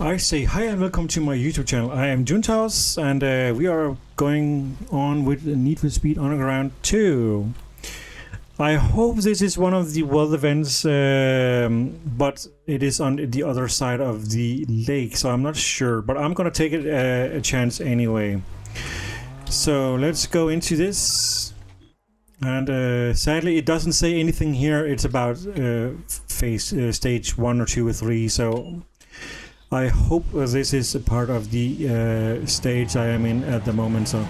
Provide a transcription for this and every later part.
I say hi and welcome to my YouTube channel. I am Juntauz and we are going on with Need for Speed Underground 2. I hope this is one of the world events, but it is on the other side of the lake, so I'm not sure, but I'm gonna take it a chance anyway. So let's go into this. And sadly it doesn't say anything here. It's about stage 1 or 2 or 3, so I hope this is a part of the stage I am in at the moment. So,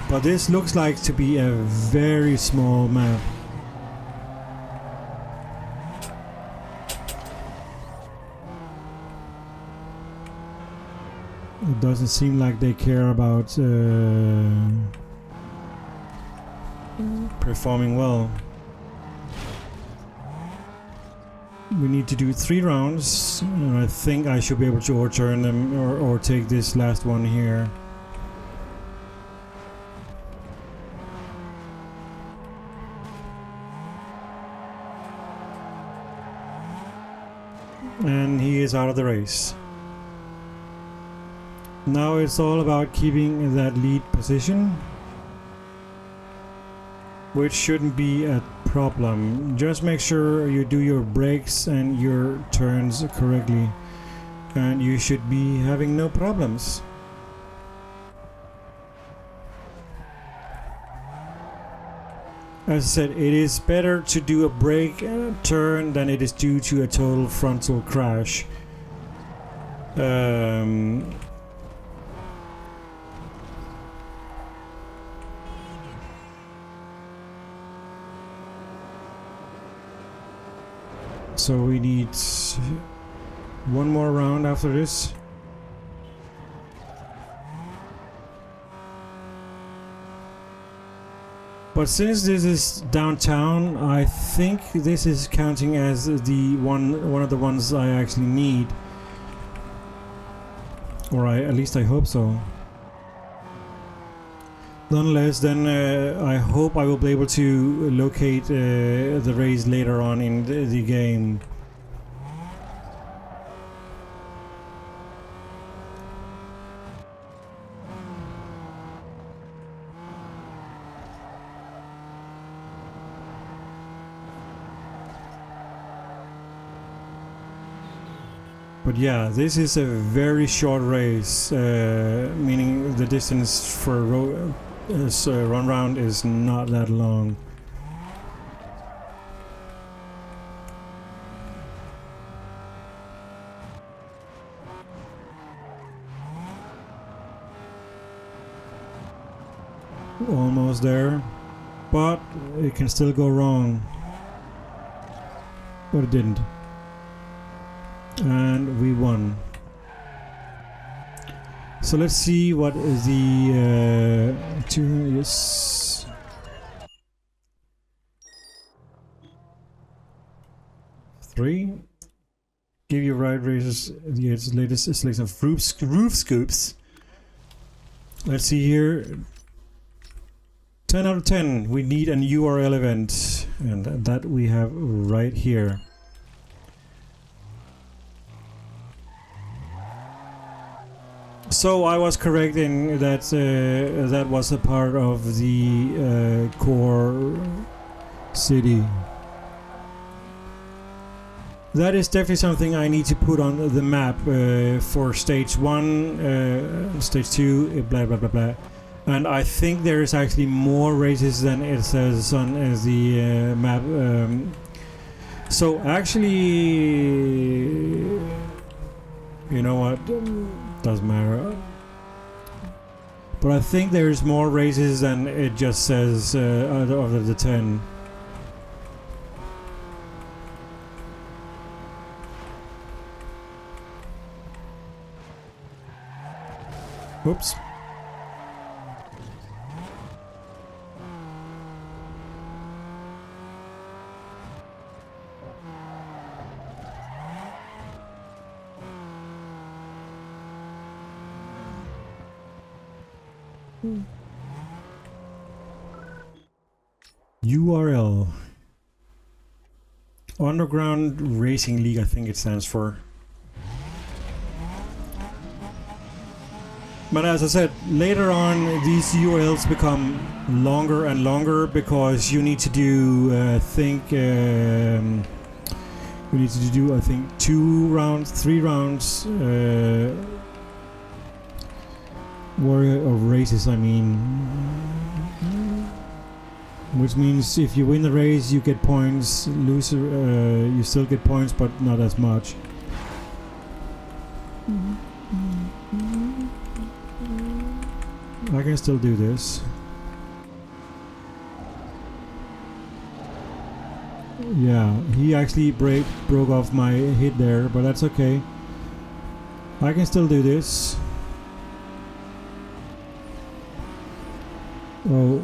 but this looks like to be a very small map. It doesn't seem like they care about performing well. We need to do 3 rounds, and I think I should be able to overturn them or take this last one here. And he is out of the race. Now it's all about keeping that lead position, which shouldn't be a problem. Just make sure you do your brakes and your turns correctly, and you should be having no problems. As I said, it is better to do a brake and a turn than it is due to a total frontal crash. So we need one more round after this. But since this is downtown, I think this is counting as the one of the ones I actually need. Or at least I hope so. Nonetheless, then I hope I will be able to locate the race later on in the game. But yeah, this is a very short race, meaning the distance for run round is not that long. Almost there, but it can still go wrong. But it didn't. And we won. So let's see what is the 200. Yes. Three. Give your ride racers the latest selection of roof scoops. Let's see here. 10 out of 10. We need an URL event, and that we have right here. So I was correct in that that was a part of the core city. That is definitely something I need to put on the map for stage 1, stage 2, blah blah blah blah. And I think there is actually more races than it says on the map. So actually, you know what? Doesn't matter. But I think there's more races than it just says out of the 10. Oops. URL Underground Racing League, I think it stands for. But as I said, later on these ULs become longer and longer because you need to do I think 2 rounds, 3 rounds of races, I mean. Which means if you win the race you get points, lose you still get points but not as much. I can still do this. Yeah, he actually broke off my hit there, but that's okay. I can still do this. Oh.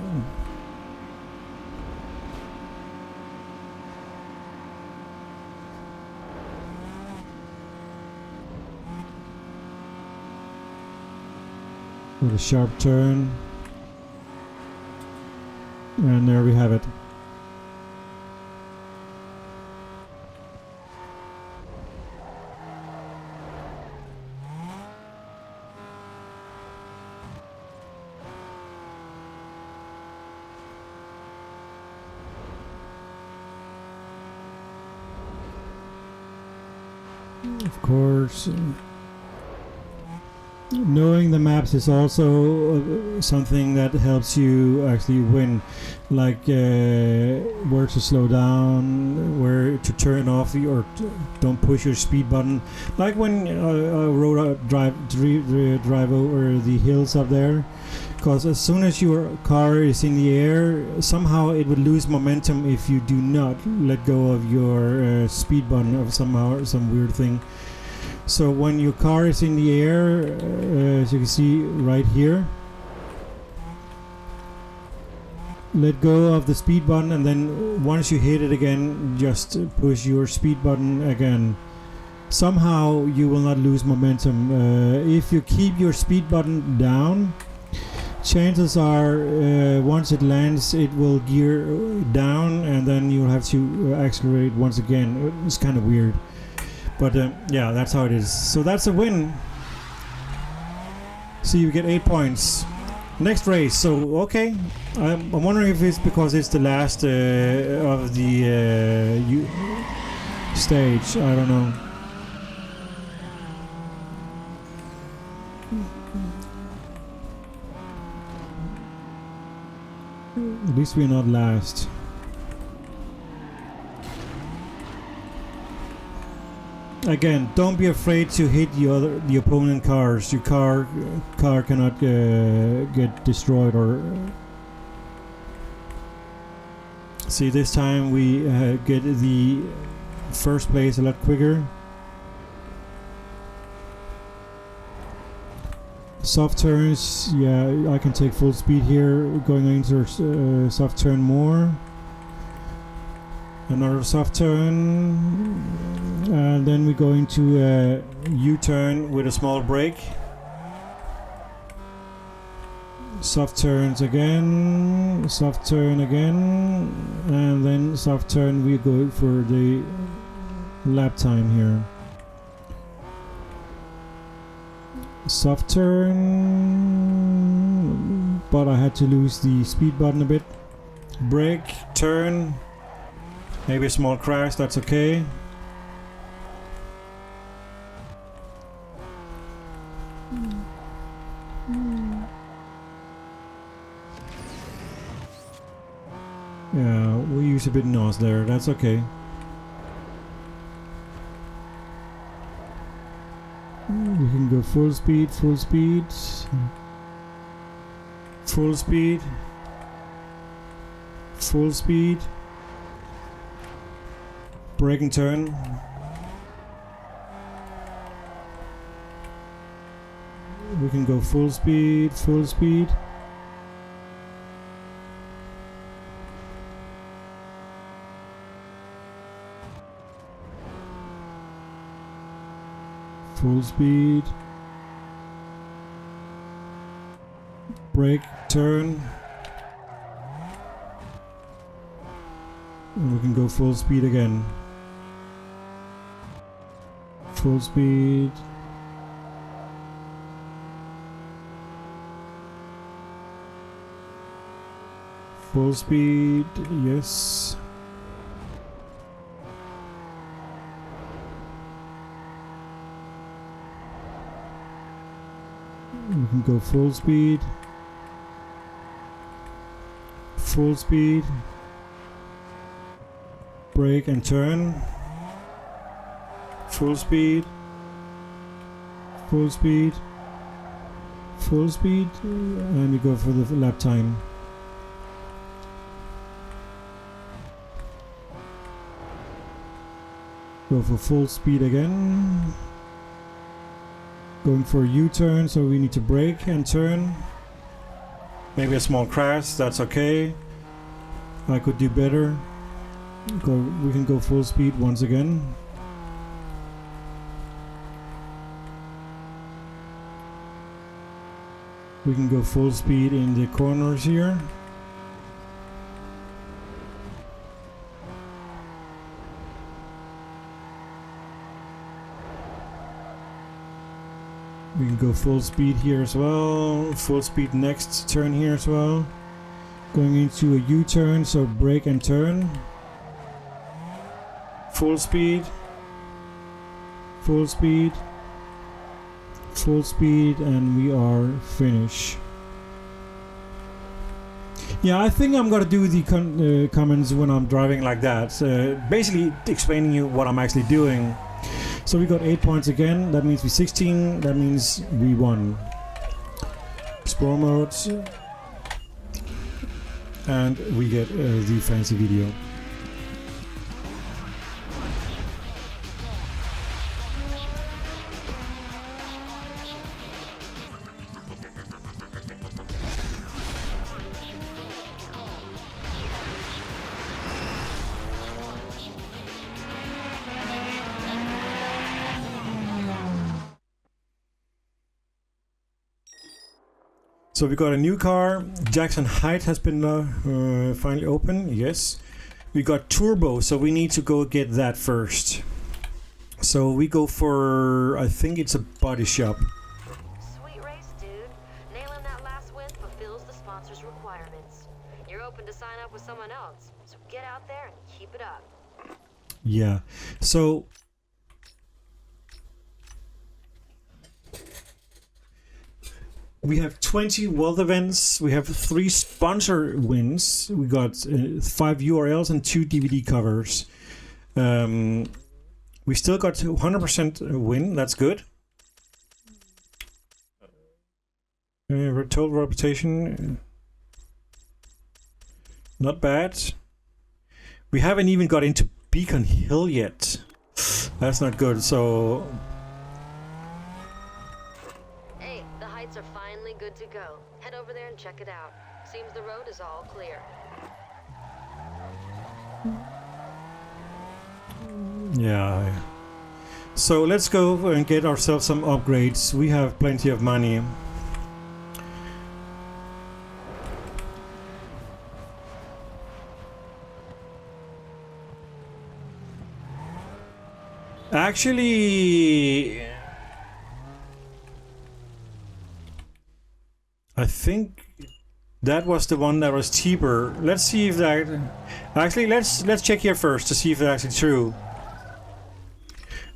With a sharp turn. And there we have it. Of course, knowing the maps is also something that helps you actually win, like where to slow down, where to turn off or don't push your speed button. Like when I drive over the hills up there, because as soon as your car is in the air, somehow it would lose momentum if you do not let go of your speed button of some weird thing. So when your car is in the air, as you can see right here, let go of the speed button, and then once you hit it again, just push your speed button again. Somehow you will not lose momentum. If you keep your speed button down, chances are once it lands it will gear down, and then you'll have to accelerate once again. It's kind of weird. But yeah, that's how it is. So that's a win. So you get 8 points. Next race. So okay, I'm wondering if it's because it's the last of the stage. I don't know. At least we're not last. Again, don't be afraid to hit the opponent cars. Your car cannot get destroyed or. See, this time we get the first place a lot quicker. Soft turns, yeah, I can take full speed here. Going into soft turn more. Another soft turn, and then we go into a U-turn with a small brake. Soft turns again, soft turn again, and then soft turn. We go for the lap time here. Soft turn, but I had to lose the speed button a bit. Brake, turn. Maybe a small crash, that's okay. Yeah, we use a bit nose there, that's okay. We can go full speed, full speed. Full speed. Full speed. Brake and turn. We can go full speed, full speed. Full speed. Brake, turn. And we can go full speed again. Full speed. Full speed, yes. We can go full speed. Full speed. Brake and turn. Full speed. Full speed. Full speed. And we go for the lap time. Go for full speed again. Going for a U-turn, so we need to brake and turn. Maybe a small crash, that's okay. I could do better. We can go full speed once again. We can go full speed in the corners here. We can go full speed here as well. Full speed next turn here as well. Going into a U-turn, so brake and turn. Full speed. Full speed. Full speed, and we are finished. Yeah, I think I'm gonna do the comments when I'm driving like that. Basically explaining you what I'm actually doing. So we got 8 points again. That means we 16. That means we won. Explore mode. And we get the fancy video. So we got a new car. Jackson Height has been finally open. Yes. We got turbo, so we need to go get that first. So we go for, I think it's a body shop. Sweet race, dude. Nailing that last win fulfills the sponsor's requirements. You're open to sign up with someone else, so get out there and keep it up. Yeah. So we have 20 world events. We have 3 sponsor wins. We got 5 URLs and 2 DVD covers. We still got 100% win. That's good. Total reputation. Not bad. We haven't even got into Beacon Hill yet. That's not good. So Are finally good to go. Head over there and check it out. Seems the road is all clear. yeah. So let's go and get ourselves some upgrades. We have plenty of money. Actually, I think that was the one that was cheaper. Let's see if that... Actually, let's check here first to see if that's actually true.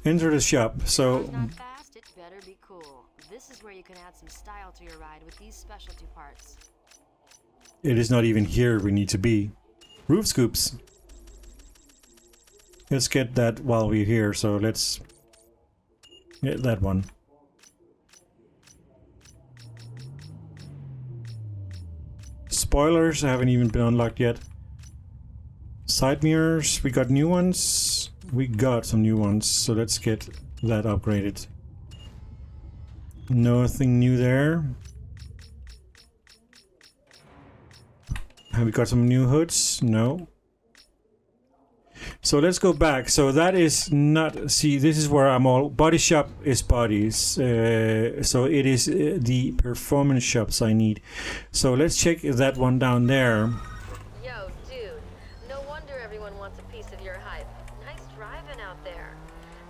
Enter the shop. So It's not fast, it better be cool. This is where you can add some style to your ride with these specialty parts. it is not even here we need to be. Roof scoops. Let's get that while we're here. So let's get that one. Spoilers haven't even been unlocked yet. Side mirrors, we got new ones. We got some new ones, so let's get that upgraded. Nothing new there. Have we got some new hoods? No. So let's go back. So that is not... See, this is where I'm all... Body shop is bodies. So it is the performance shops I need. So let's check that one down there. Yo, dude. No wonder everyone wants a piece of your hype. Nice driving out there.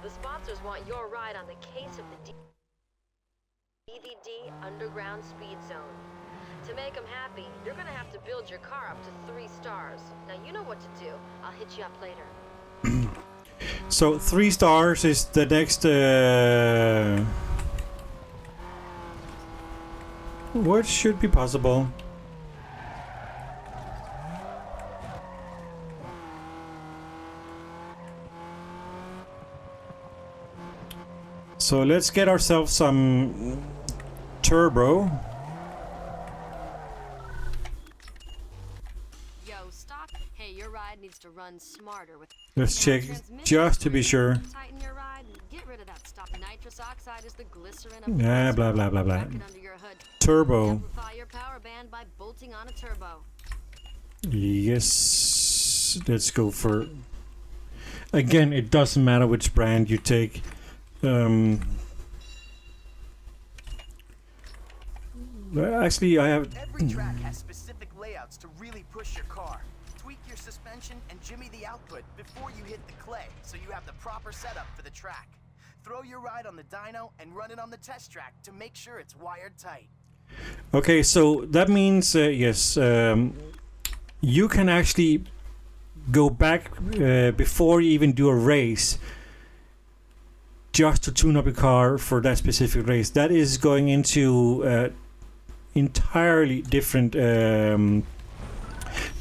The sponsors want your ride on the case of the DVD Underground Speed Zone. To make them happy, you're gonna have to build your car up to 3 stars. Now you know what to do. I'll hit you up later. So 3 stars is the next. What should be possible? So let's get ourselves some turbo. Yo, stock. Hey, your ride needs to run smarter with. Let's check just to be sure. Tighten your ride and get rid of that stock. Nitrous oxide is the glycerin of Yeah, blah blah blah blah. Pack it under your hood. Turbo. Amplify your power band by bolting on a turbo. Yes. Let's go for. Again, it doesn't matter which brand you take. Actually, I have. Every track has specific layouts to really push your car. Tweak your suspension and jimmy the output before you hit the clay, so you have the proper setup for the track. Throw your ride on the dyno and run it on the test track to make sure it's wired tight. Okay, so that means yes, you can actually go back before you even do a race, just to tune up your car for that specific race. That is going into entirely different.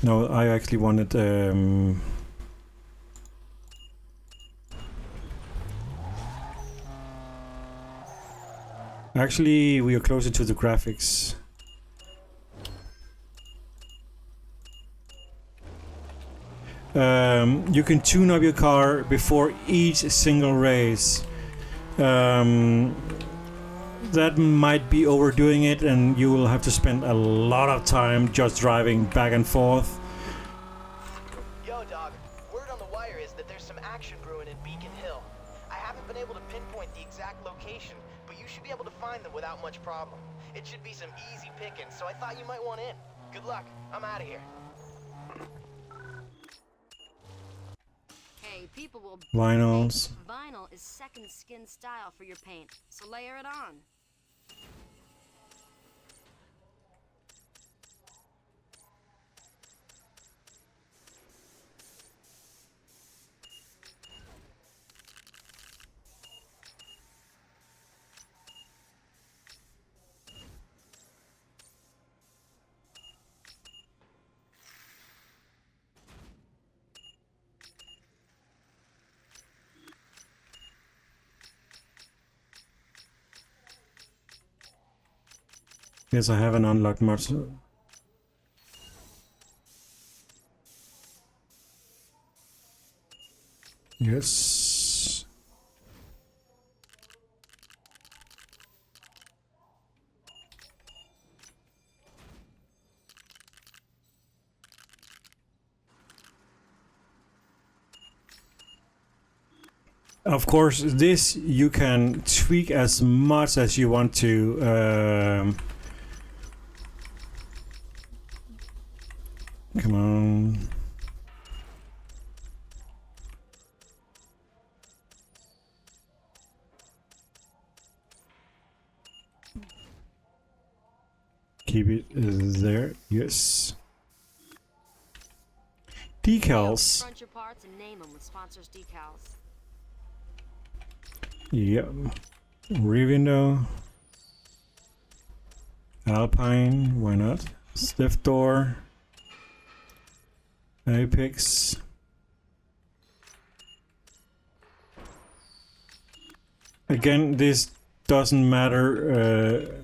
No, I actually wanted. Actually, we are closer to the graphics. You can tune up your car before each single race. That might be overdoing it, and you will have to spend a lot of time just driving back and forth. Yo, dog. Word on the wire is that there's some action brewing in Beacon Hill. I haven't been able to pinpoint the exact location, but you should be able to find them without much problem. It should be some easy picking, so I thought you might want in. Good luck. I'm out of here. Hey, people will. Vinyls. Vinyl is second skin style for your paint, so layer it on. Yes, I haven't unlocked much. Yes. Of course, this you can tweak as much as you want to. Come on. Keep it there. Yes. Decals. Front your parts and name them with sponsors decals. Yep. Rear window. Alpine. Why not? Stiff door. Apex. Again, this doesn't matter.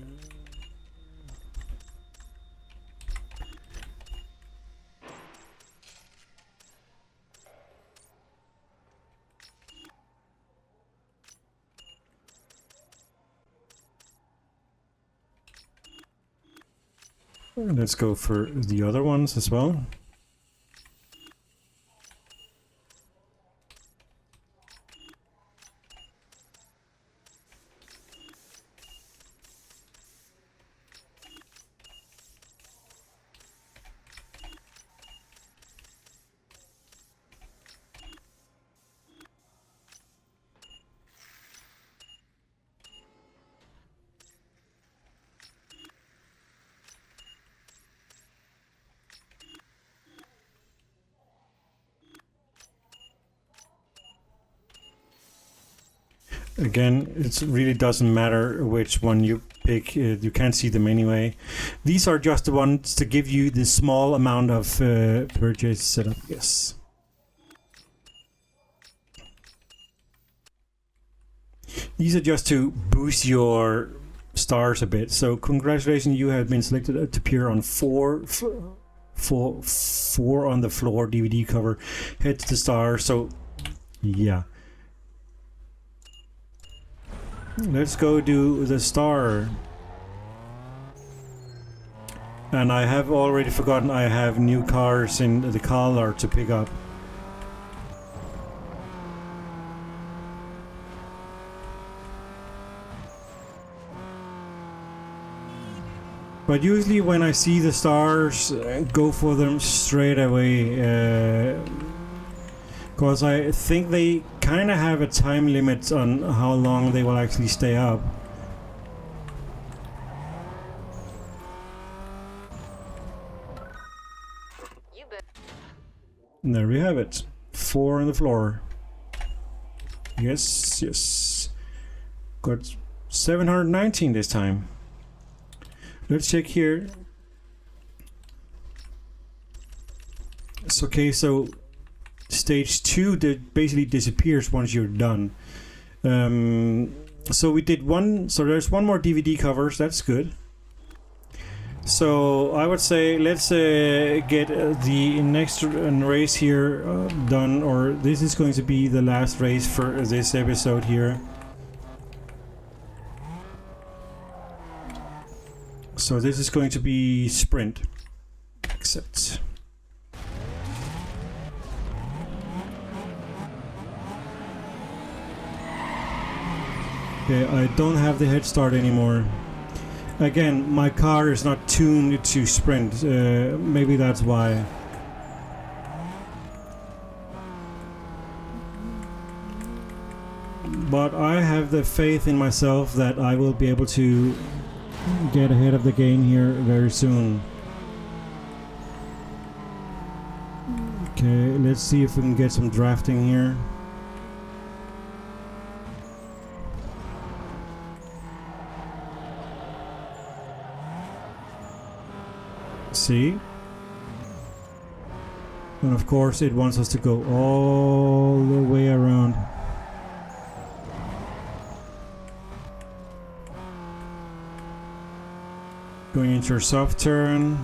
Let's go for the other ones as well. Again, it really doesn't matter which one you pick. You can't see them anyway. These are just the ones to give you the small amount of purchase setup. Yes. These are just to boost your stars a bit. So congratulations, you have been selected to appear on four on the floor DVD cover. Head to the star. So yeah, let's go do the star. And I have already forgotten I have new cars in the color to pick up. But usually when I see the stars, go for them straight away. Because I think they kind of have a time limit on how long they will actually stay up. You bet. And there we have it. 4 on the floor. Yes, yes. Got 719 this time. Let's check here. It's okay, so stage 2 that basically disappears once you're done. So we did one, so there's one more DVD covers, that's good. So I would say let's get the next race here done, or this is going to be the last race for this episode here. So this is going to be sprint. Accept. Okay, I don't have the head start anymore. Again, my car is not tuned to sprint. Maybe that's why. But I have the faith in myself that I will be able to get ahead of the game here very soon. Okay, let's see if we can get some drafting here. See? And of course it wants us to go all the way around. Going into our soft turn.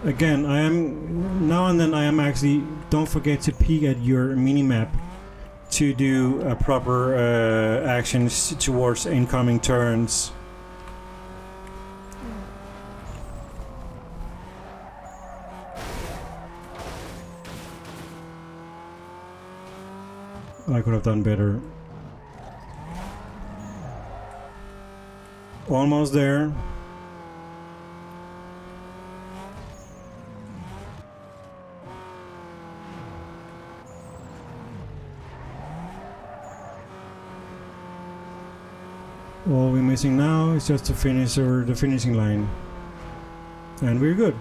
Again, I am now and then I am actually, don't forget to peek at your minimap to do proper actions towards incoming turns. I could have done better. Almost there. All we're missing now is just to finish the finishing line. And we're good.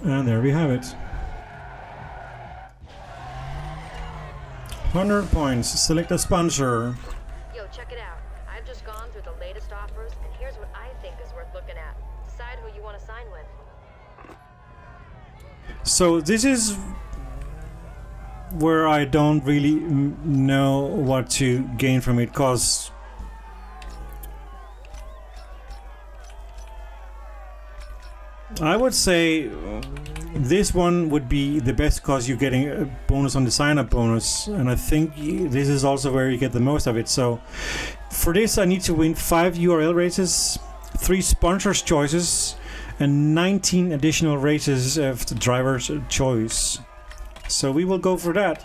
And there we have it. 100 points. Select a sponsor. Yo, check it out. I've just gone through the latest offers, and here's what I think is worth looking at. Decide who you want to sign with. So this is where I don't really know what to gain from it, cause I would say this one would be the best because you're getting a bonus on the sign-up bonus, and I think this is also where you get the most of it. So for this I need to win 5 URL races, 3 sponsors choices, and 19 additional races of the driver's choice. So we will go for that.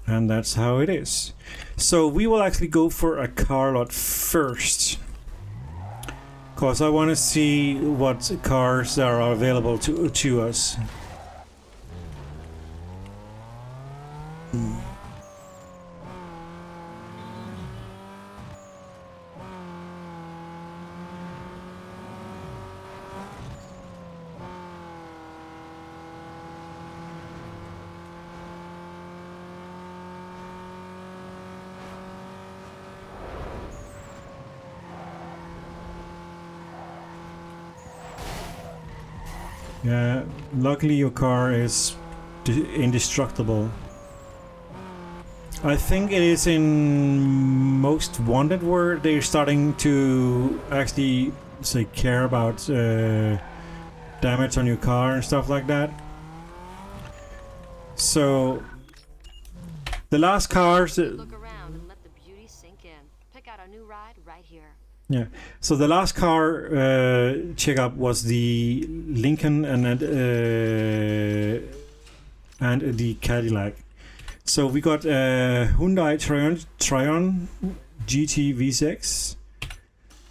And that's how it is. So we will actually go for a car lot first, because I want to see what cars are available to us. Yeah, luckily your car is indestructible. I think it is in Most Wanted where they're starting to actually say care about damage on your car and stuff like that. So the last cars. Look around and let the beauty sink in. Pick out a new ride right here. Yeah. So the last car checkup was the Lincoln and the Cadillac. So we got a Hyundai Trion GT V6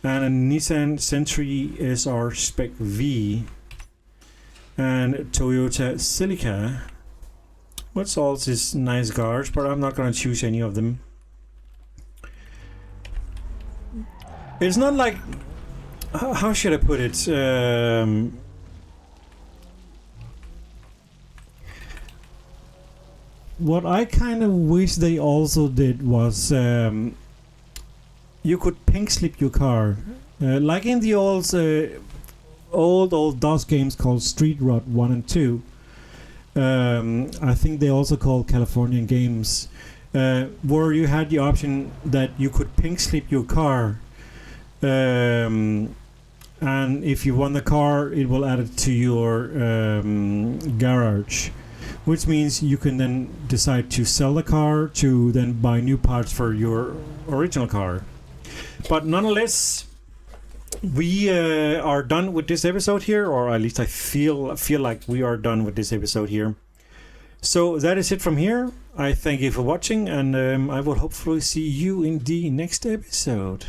and a Nissan Sentra SR Spec V and Toyota Celica. What's all these nice cars, but I'm not gonna choose any of them. It's not like, how should I put it? What I kind of wish they also did was you could pink slip your car, like in the old DOS games called Street Rod 1 and 2. I think they also called Californian games, where you had the option that you could pink slip your car. And if you won the car, it will add it to your garage, which means you can then decide to sell the car to then buy new parts for your original car. But nonetheless, we are done with this episode here, or at least I feel like we are done with this episode here. So that is it from here. I thank you for watching, and I will hopefully see you in the next episode.